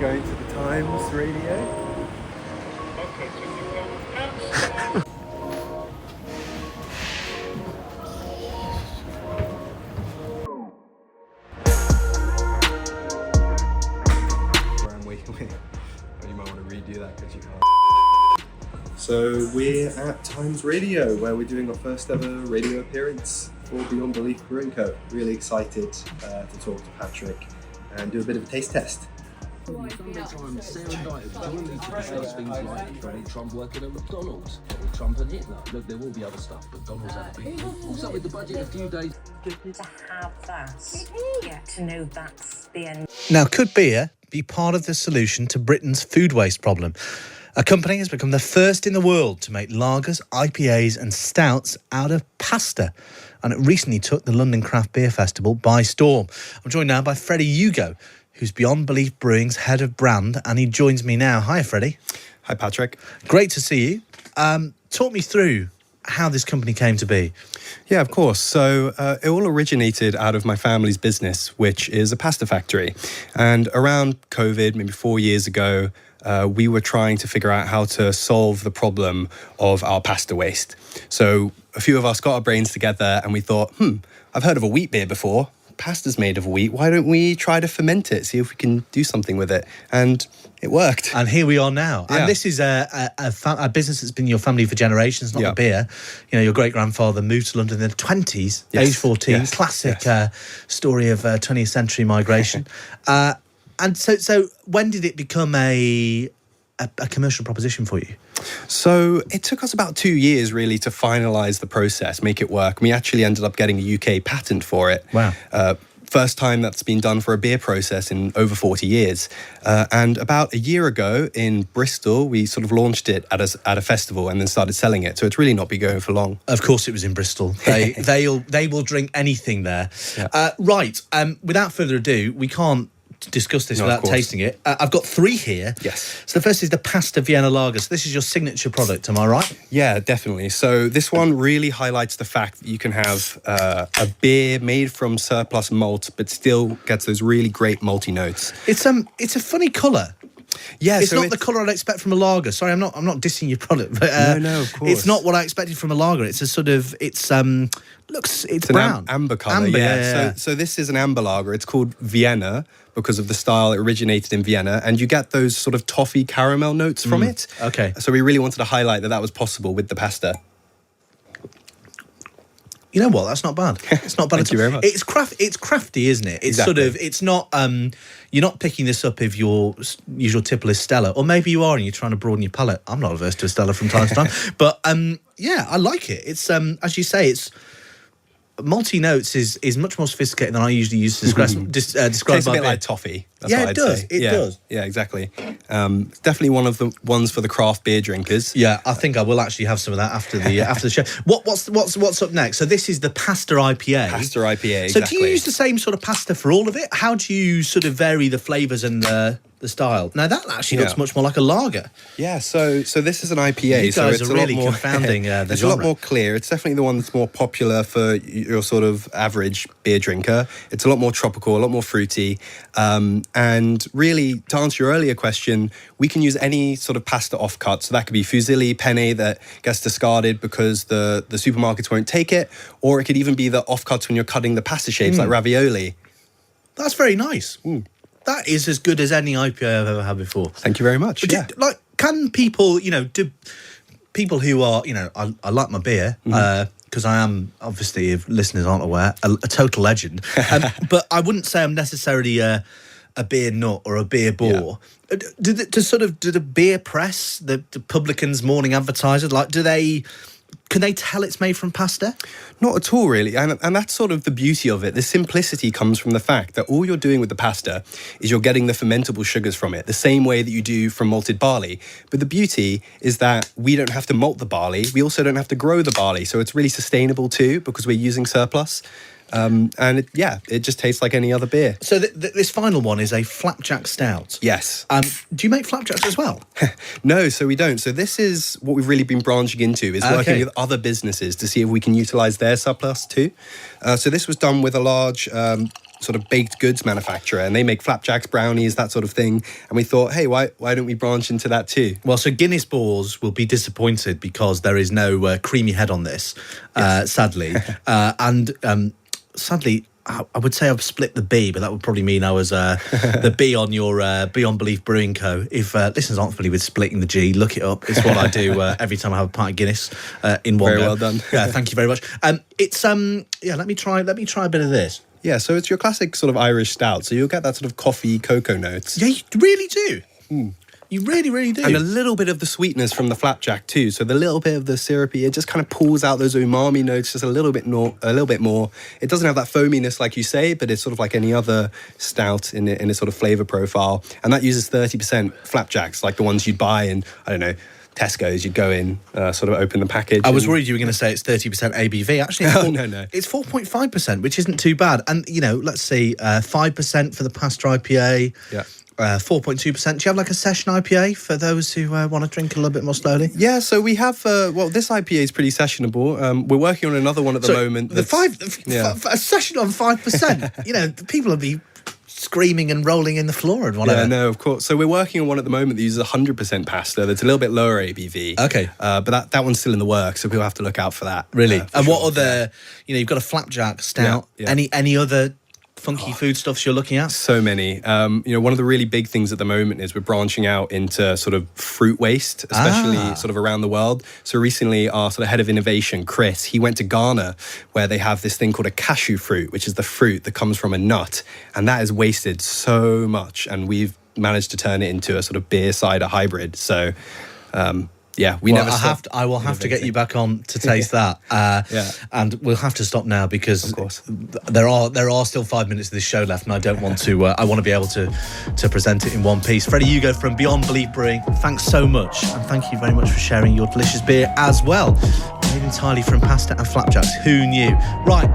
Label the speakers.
Speaker 1: going to the Times radio. You might want to redo that because you can't. So we're at Times Radio, where we're doing our first ever radio appearance for Beyond Belief Brewing Co. Really excited to talk to Patrick and do a bit of a taste test.
Speaker 2: Sometimes Sarah Knight normally says things like Donald Trump working at McDonald's, Donald Trump and Hitler. Look, there will be other stuff, but Donald's had a big thing. Also with the budget in a few days.
Speaker 3: Good to have that. Yeah, to know that's the end.
Speaker 4: Now, could beer be part of the solution to Britain's food waste problem? A company has become the first in the world to make lagers, IPAs and stouts out of pasta, and it recently took the London Craft Beer Festival by storm. I'm joined now by Freddie Hugo, who's Beyond Belief Brewing's head of brand, and he joins me now. Hi, Freddie.
Speaker 1: Hi, Patrick.
Speaker 4: Great to see you. Talk me through how this company came to be.
Speaker 1: Yeah, of course. So it all originated out of my family's business, which is a pasta factory. And around COVID, maybe 4 years ago, we were trying to figure out how to solve the problem of our pasta waste. So a few of us got our brains together and we thought, I've heard of a wheat beer before. Pasta's made of wheat. Why don't we try to ferment it, see if we can do something with it? And it worked.
Speaker 4: And here we are now.
Speaker 1: Yeah.
Speaker 4: And this is a business that's been in your family for generations, not a beer. You know, your great-grandfather moved to London in the 20s, age 14, classic story of 20th century migration. And so when did it become a commercial proposition for you?
Speaker 1: So it took us about 2 years really to finalise the process, make it work. We actually ended up getting a UK patent for it.
Speaker 4: Wow.
Speaker 1: First time that's been done for a beer process in over 40 years. And about a year ago in Bristol, we sort of launched it at a festival and then started selling it. So it's really not been going for long.
Speaker 4: Of course it was in Bristol. They will drink anything there. Yeah. Right. Without further ado, we can't discuss this without tasting it. I've got 3 here.
Speaker 1: Yes.
Speaker 4: So the first is the Pasta Vienna Lager. So this is your signature product, am I right?
Speaker 1: Yeah, definitely. So this one really highlights the fact that you can have a beer made from surplus malt, but still gets those really great malty notes.
Speaker 4: It's a funny colour.
Speaker 1: Yeah,
Speaker 4: it's not the colour I'd expect from a lager. Sorry, I'm not dissing your product, but
Speaker 1: no, of course,
Speaker 4: it's not what I expected from a lager. It's a sort of it's brown,
Speaker 1: amber colour. Yeah. So this is an amber lager. It's called Vienna because of the style. It originated in Vienna, and you get those sort of toffee caramel notes from it.
Speaker 4: Okay.
Speaker 1: So we really wanted to highlight that was possible with the pasta.
Speaker 4: You know what? That's not bad. It's not bad.
Speaker 1: Thank you very much.
Speaker 4: It's crafty, isn't it? It's
Speaker 1: exactly.
Speaker 4: sort of. It's not. You're not picking this up if your usual tipple is Stella, or maybe you are and you're trying to broaden your palate. I'm not averse to a Stella from time to time, but yeah, I like it. It's as you say, it's malty notes is much more sophisticated than I usually use to describe.
Speaker 1: Tastes a bit like toffee. That's what I'd say.
Speaker 4: It does.
Speaker 1: Yeah, exactly. It's definitely one of the ones for the craft beer drinkers.
Speaker 4: Yeah, I think I will actually have some of that after the show. What's up next? So this is the pasta IPA.
Speaker 1: Pasta IPA.
Speaker 4: So
Speaker 1: exactly.
Speaker 4: do you use the same sort of pasta for all of it? How do you sort of vary the flavours and the style? Now that actually looks much more like a lager.
Speaker 1: Yeah, so this is an IPA.
Speaker 4: You guys are really confounding the
Speaker 1: It's
Speaker 4: genre.
Speaker 1: a lot more clear. It's definitely the one that's more popular for your sort of average beer drinker. It's a lot more tropical, a lot more fruity. And really, to answer your earlier question, we can use any sort of pasta offcut. So that could be fusilli, penne that gets discarded because the supermarkets won't take it. Or it could even be the offcuts when you're cutting the pasta shapes like ravioli.
Speaker 4: That's very nice. That is as good as any IPA I've ever had before.
Speaker 1: Thank you very much.
Speaker 4: Can people, do people who are, I like my beer, because I am, obviously, if listeners aren't aware, a total legend. But I wouldn't say I'm necessarily a beer nut or a beer bore. Yeah. Do the beer press, the publicans, morning advertisers, can they tell it's made from pasta?
Speaker 1: Not at all, really. And that's sort of the beauty of it. The simplicity comes from the fact that all you're doing with the pasta is you're getting the fermentable sugars from it, the same way that you do from malted barley. But the beauty is that we don't have to malt the barley. We also don't have to grow the barley. So it's really sustainable too, because we're using surplus. And it just tastes like any other beer.
Speaker 4: So this final one is a flapjack stout.
Speaker 1: Yes.
Speaker 4: Do you make flapjacks as well?
Speaker 1: No, so we don't. So this is what we've really been branching into, is working with other businesses to see if we can utilise their surplus too. So this was done with a large sort of baked goods manufacturer, and they make flapjacks, brownies, that sort of thing. And we thought, hey, why don't we branch into that too?
Speaker 4: Well, so Guinness Balls will be disappointed because there is no creamy head on this, sadly. Sadly, I would say I've split the B, but that would probably mean I was the B on your Beyond Belief Brewing Co. If listeners aren't familiar with splitting the G, look it up. It's what I do every time I have a pint of Guinness in one go.
Speaker 1: Very well done.
Speaker 4: Yeah, thank you very much. It's let me try a bit of this.
Speaker 1: Yeah, so it's your classic sort of Irish stout. So you'll get that sort of coffee, cocoa notes.
Speaker 4: Yeah, you really do. You really, really do.
Speaker 1: And a little bit of the sweetness from the flapjack too. So the little bit of the syrupy, it just kind of pulls out those umami notes just a little bit more. It doesn't have that foaminess like you say, but it's sort of like any other stout in its sort of flavor profile. And that uses 30% flapjacks, like the ones you'd buy in, I don't know, Tesco's. You'd go in, sort of open the package.
Speaker 4: I was worried you were going to say it's 30% ABV. Actually,
Speaker 1: no.
Speaker 4: It's 4.5%, which isn't too bad. And, let's see, 5% for the Pastor IPA.
Speaker 1: Yeah.
Speaker 4: 4.2%. Do you have like a session IPA for those who want to drink a little bit more slowly?
Speaker 1: Yeah, so we have, this IPA is pretty sessionable. We're working on another one at the moment.
Speaker 4: A session on 5%. People will be screaming and rolling in the floor and whatever.
Speaker 1: Yeah, no, of course. So we're working on one at the moment that uses 100% pasta. That's a little bit lower ABV.
Speaker 4: Okay.
Speaker 1: But that one's still in the works, so people have to look out for that.
Speaker 4: Really? And what
Speaker 1: sure.
Speaker 4: other, you've got a flapjack, stout,
Speaker 1: Yeah.
Speaker 4: any other funky foodstuffs you're looking at?
Speaker 1: So many. One of the really big things at the moment is we're branching out into sort of fruit waste, especially sort of around the world. So recently our sort of head of innovation, Chris, he went to Ghana where they have this thing called a cashew fruit, which is the fruit that comes from a nut. And that is wasted so much. And we've managed to turn it into a sort of beer cider hybrid. So,
Speaker 4: I will have to get you back on to taste that. And we'll have to stop now because
Speaker 1: of course.
Speaker 4: there are still 5 minutes of this show left, and I don't want to. I want to be able to present it in one piece. Freddie Hugo from Beyond Belief Brewing, thanks so much, and thank you very much for sharing your delicious beer as well, made entirely from pasta and flapjacks. Who knew? Right.